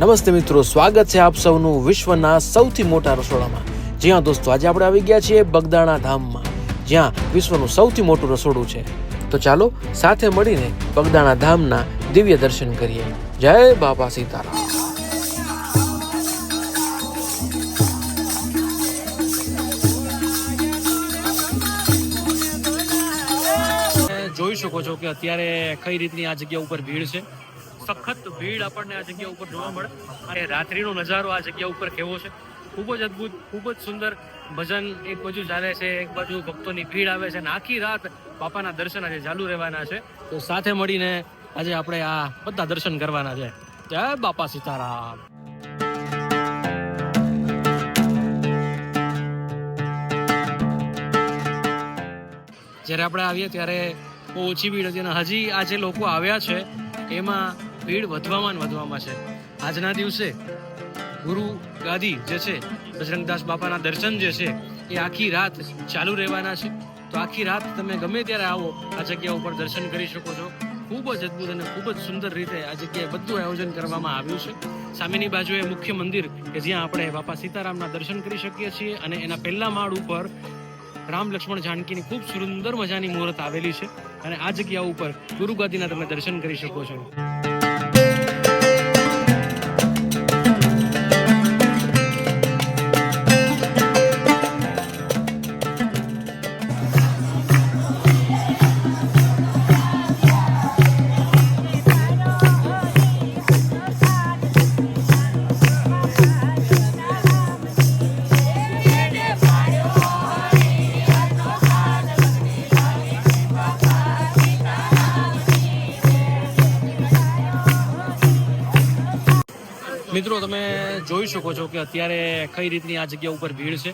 નમસ્તે મિત્રો, સ્વાગત છે આપ સૌનું વિશ્વના સૌથી મોટા રસોડામાં. જી હા દોસ્તો, આજે આપણે આવી ગયા છીએ બગદાણા ધામમાં, જ્યાં વિશ્વનું સૌથી મોટું રસોડું છે. તો ચાલો સાથે મળીને બગદાણા ધામના દિવ્ય દર્શન કરીએ. જય બાપા સીતારામ. જોઈ શકો છો કે અત્યારે કઈ રીતની આ જગ્યા ઉપર ભીડ છે. સખત ભીડ આપણને આ જગ્યા ઉપર જોવા મળે. અને રાત્રિનો નજારો આ જગ્યા ઉપર કેવો છે, ખૂબ જ અદ્ભુત, ખૂબ જ સુંદર. ભજન એક બાજુ ચાલે છે, એક બાજુ ભક્તોની ભીડ આવે છે, અને આખી રાત બાપાના દર્શન આજે ચાલુ રહેવાના છે. તો સાથે મળીને આજે આપણે આ બધા દર્શન કરવાના છે. જય બાપા સીતારામ. જ્યારે આપણે આવીએ ત્યારે બહુ ઓછી ભીડ હતી, અને હજી આ જે લોકો આવ્યા છે એમાં ભીડ વધવામાં છે. આજના દિવસે ગુરુ ગાદી જે છે, બજરંગદાસ બાપાના દર્શન જે છે એ આખી રાત ચાલુ રહેવાના છે. તો આખી રાત તમે ગમે ત્યારે આવો, આ જગ્યા ઉપર દર્શન કરી શકો છો. ખૂબ જ અદ્ભુત અને ખૂબ જ સુંદર રીતે આ જગ્યાએ બધું આયોજન કરવામાં આવ્યું છે. સામેની બાજુએ મુખ્ય મંદિર કે જ્યાં આપણે બાપા સીતારામના દર્શન કરી શકીએ છીએ, અને એના પહેલા માળ ઉપર રામ લક્ષ્મણ જાનકીની ખૂબ સુંદર મજાની મૂર્ત આવેલી છે. અને આ જગ્યા ઉપર ગુરુ ગાદીના તમે દર્શન કરી શકો છો. મિત્રો, તમે જોઈ શકો છો કે અત્યારે કઈ રીતની આ જગ્યા ઉપર ભીડ છે.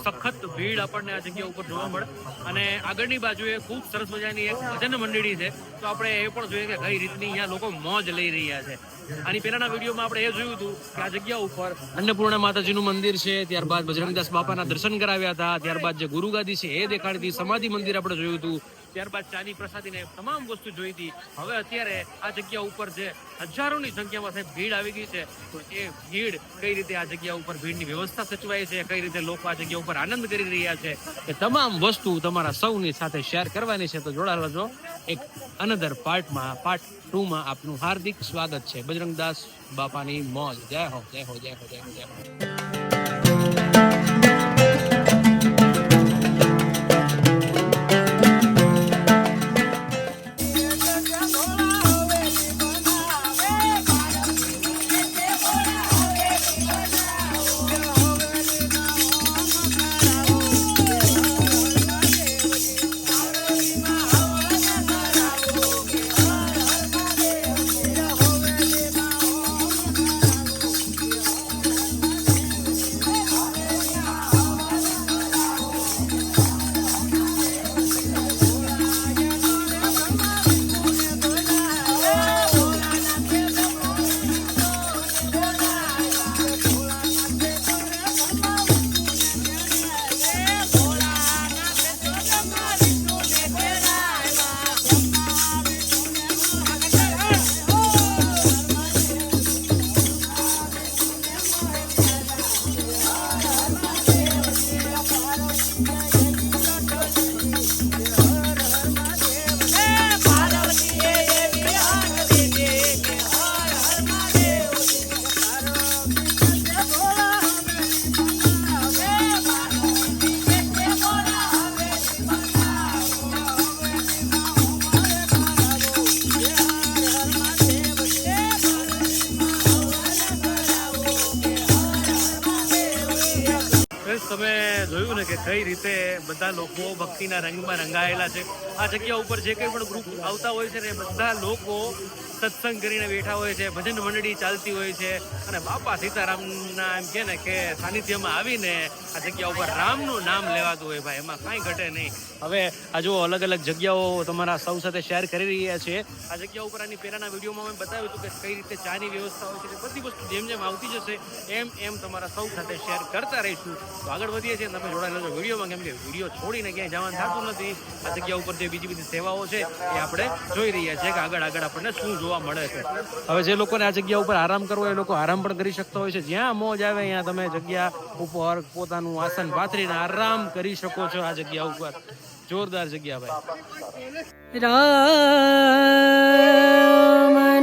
સખત ભીડ આપણને આ જગ્યા ઉપર જોવા મળે. અને આગળની બાજુએ ખૂબ સરસ મજાની એક ભજન મંડળી છે. તો આપણે એ પણ જોઈએ કે કઈ રીતની અહીંયા લોકો મોજ લઈ રહ્યા છે. આની પહેલાના વિડીયોમાં આપણે એ જોયું હતું કે આ જગ્યા ઉપર અન્નપૂર્ણા માતાજીનું મંદિર છે, ત્યારબાદ બજરંગદાસ બાપાના દર્શન કરાવ્યા હતા, ત્યારબાદ જે ગુરુગાદી છે એ દેખાડી હતી, સમાધિ મંદિર આપણે જોયું હતું, ત્યારબાદ ચાની પ્રસાદીને તમામ વસ્તુ જોઈ હતી. હવે અત્યારે આ જગ્યા ઉપર જે હજારોની સંખ્યામાં સાહેબ ભીડ આવી ગઈ છે, તો એ ભીડ કઈ રીતે આ જગ્યા ઉપર ભીડની વ્યવસ્થા સચવાય છે, કઈ રીતે લોકો આ જગ્યા ઉપર આનંદ કરી રહ્યા છે, એ તમામ વસ્તુ તમારા સૌની સાથે શેર કરવાની છે. તો જોડાયેલા છો એક અનધર પાર્ટમાં, પાર્ટ 2માં આપનું હાર્દિક સ્વાગત છે. બજરંગદાસ બાપાની મોજ. જય હો, જય હો, જય હો, જય હો, જય હો. તમે જોયું ને કે કઈ રીતે બધા લોકો ભક્તિના રંગમાં રંગાયેલા છે. આ જગ્યા ઉપર જે કંઈ પણ ગ્રુપ આવતા હોય છે ને, બધા લોકો સત્સંગ કરીને બેઠા હોય છે, ભજન મંડળી ચાલતી હોય છે, અને બાપા સીતારામના એમ કે ને કે સાનિધ્યમાં આવીને આ જગ્યા ઉપર રામનું નામ લેવાતું હોય ભાઈ, એમાં કાંઈ ઘટે નહીં. હવે આ જો અલગ અલગ જગ્યાઓ તમારા સૌ સાથે શેર કરી રહ્યા છે. આ જગ્યા ઉપર આની પહેલાના વિડીયોમાં મેં બતાવ્યું હતું કે કઈ રીતે ચાની વ્યવસ્થા હોય છે. બધી વસ્તુ જેમ જેમ આવતી જશે એમ એમ તમારા સૌ સાથે શેર કરતા રહીશું. તો આગળ વધીએ છીએ, તમે જોડાયેલા છો વિડીયોમાં, કેમ કે વિડીયો છોડીને ક્યાંય જવાનું થતું નથી. આ જગ્યા ઉપર જે બીજી બધી સેવાઓ છે એ આપણે જોઈ રહ્યા છીએ કે આગળ આપણને શું જોવા મળે છે. હવે જે લોકોને આ જગ્યા ઉપર આરામ કરવો એ લોકો આરામ પણ કરી શકતા હોય છે. જ્યાં મોજ આવે ત્યાં તમે જગ્યા ઉપર પોતાનું આસન પાથરીને આરામ કરી શકો છો આ જગ્યા ઉપર. જોરદાર જગ્યા ભાઈ. રામ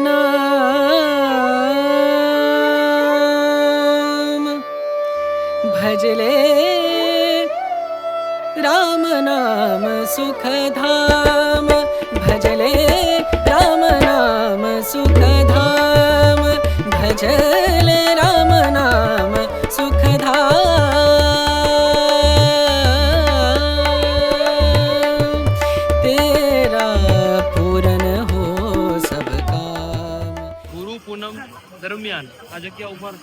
નામ ભજલે રામ નામ સુખધામ ભજલે રામ નામ સુખધામ ભજલે રામ નામ સુખધામ તેરા પૂરન હો સબ કામ. ગુરુ પૂનમ દરમિયાન આ જગ્યા ઉપર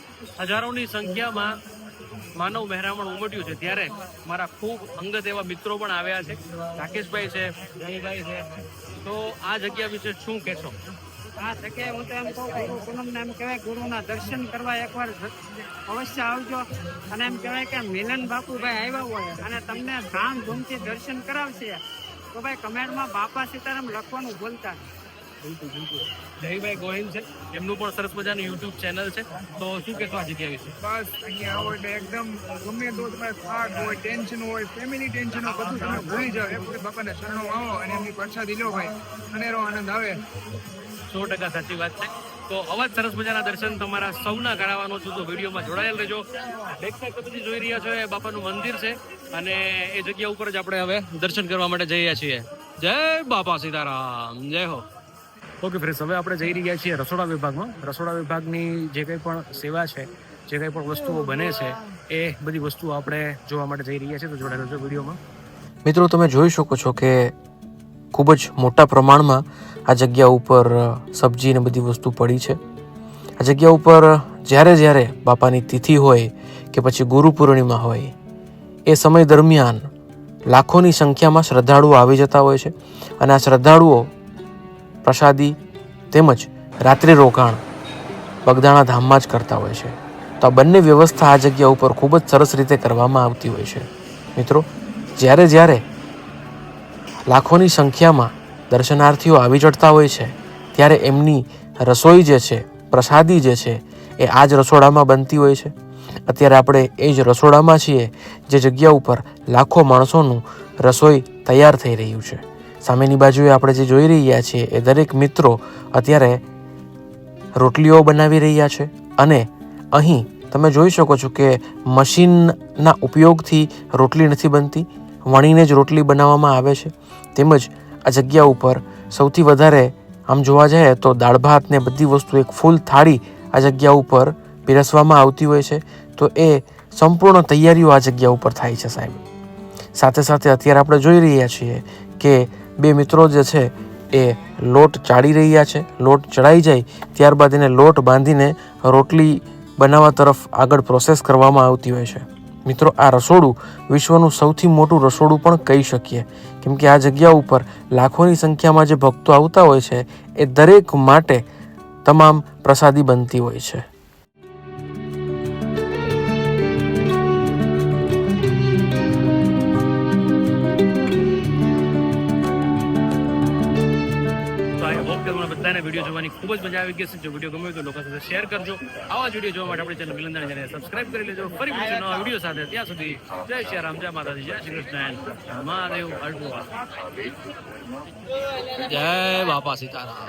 હજારોની સંખ્યામાં માનવ મહેરામણ ઉમટ્યું છે. ત્યારે મારા ખૂબ અંગત એવા મિત્રો પણ આવ્યા છે. રાકેશભાઈ છે, જયભાઈ છે. તો આ જગ્યા વિશે શું કહેશો? આ જગ્યાએ હું તો એમ કહું ગુરુ પૂનમને એમ કહેવાય ગુરુના દર્શન કરવા એકવાર અવશ્ય આવજો. અને એમ કહેવાય કે મિલન બાપુભાઈ આવ્યા હોય અને તમને ધામધૂમથી દર્શન કરાવશે તો ભાઈ કમેન્ટમાં બાપા સીતારામ લખવાનું ભૂલતા નહીં. જયભાઈ ગોહિલ છે, એમનું પણ સરસ મજાનું યુટ્યુબ ચેનલ છે. તો શું કહેશો આ જગ્યા વિશે? બસ અહીંયા આવો એટલે એકદમ ગમે તો તમારે થાક હોય, ટેન્શન હોય, ફેમિલી ટેન્શન હોય, બધું તમે ભૂલી જાઓ. એક વખત બાપાના શરણો આવો અને એમની પ્રસાદી લો ભાઈ, અનેરો આનંદ આવે. 100% સાચી વાત છે. તો આવા જ સરસ મજાના દર્શન તમારા સૌના કરાવવાનો છું. તો વિડીયોમાં જોડાયેલ રહેજો. બેક સાઈડ તો બધી જોઈ રહ્યા છો એ બાપાનું મંદિર છે અને એ જગ્યા ઉપર જ આપણે હવે દર્શન કરવા માટે જઈ રહ્યા છીએ. જય બાપા સીતારામ, જય હો. ઓકે ફ્રેન્ડ્સ, હવે આપણે જઈ રહ્યા છીએ રસોડા વિભાગમાં. રસોડા વિભાગની જે કંઈ પણ સેવા છે, જે કંઈ પણ વસ્તુઓ બને છે, એ બધી વસ્તુઓ આપણે જોવા માટે જઈ રહ્યા છીએ. તો જોડાયેલો છો વિડીયોમાં. મિત્રો, તમે જોઈ શકો છો કે ખૂબ જ મોટા પ્રમાણમાં આ જગ્યા ઉપર સબ્જી ને બધી વસ્તુ પડી છે. આ જગ્યા ઉપર જ્યારે બાપાની તિથિ હોય કે પછી ગુરુ પૂર્ણિમા હોય એ સમય દરમિયાન લાખોની સંખ્યામાં શ્રદ્ધાળુઓ આવી જતા હોય છે અને આ શ્રદ્ધાળુઓ પ્રસાદી તેમજ રાત્રિ રોકાણ બગદાણા ધામમાં જ કરતા હોય છે. તો આ બંને વ્યવસ્થા આ જગ્યા ઉપર ખૂબ જ સરસ રીતે કરવામાં આવતી હોય છે. મિત્રો, જ્યારે લાખોની સંખ્યામાં દર્શનાર્થીઓ આવી ચડતા હોય છે ત્યારે એમની રસોઈ જે છે, પ્રસાદી જે છે, એ આ જ રસોડામાં બનતી હોય છે. અત્યારે આપણે એ જ રસોડામાં છીએ જે જગ્યા ઉપર લાખો માણસોનું રસોઈ તૈયાર થઈ રહ્યું છે. સામેની બાજુએ આપણે જે જોઈ રહ્યા છીએ એ દરેક મિત્રો અત્યારે રોટલીઓ બનાવી રહ્યા છે અને અહીં તમે જોઈ શકો છો કે મશીનના ઉપયોગથી રોટલી નથી બનતી, વણીને જ રોટલી બનાવવામાં આવે છે. તેમજ આ જગ્યા ઉપર સૌથી વધારે આમ જોવા જાય તો દાળ ભાત ને બધી વસ્તુ એક ફૂલ થાળી આ જગ્યા ઉપર પીરસવામાં આવતી હોય છે. તો એ સંપૂર્ણ તૈયારીઓ આ જગ્યા ઉપર થાય છે સાહેબ. સાથે સાથે અત્યારે આપણે જોઈ રહ્યા છીએ કે બે મિત્રો જે છે એ લોટ ચાળી રહ્યા છે. લોટ ચડાઈ જાય ત્યારબાદ એને લોટ બાંધીને રોટલી બનાવવા તરફ આગળ પ્રોસેસ કરવામાં આવતી હોય છે. મિત્રો, આ રસોડું વિશ્વનું સૌથી મોટું રસોડું પણ કહી શકીએ, કેમ કે આ જગ્યા ઉપર લાખોની સંખ્યામાં જે ભક્તો આવતા હોય છે એ દરેક માટે તમામ પ્રસાદી બનતી હોય છે. બધાને વિડીયો જોવાની ખૂબ જ મજા આવી ગઈ છે. જો વિડીયો ગમ્યો તો લોકો સાથે શેર કરજો. આવા જ વિડીયો જોવા માટે આપણી ચેનલ મિલનદાણી ચેનલ સબસ્ક્રાઇબ કરી લેજો. ફરી મળીશું નવા વિડીયો સાથે. ત્યાં સુધી જય શ્રી રામ, જય માતાજી, જય શ્રી કૃષ્ણ, મહાદેવ અર્પણ. જય બાપા સીતારામ.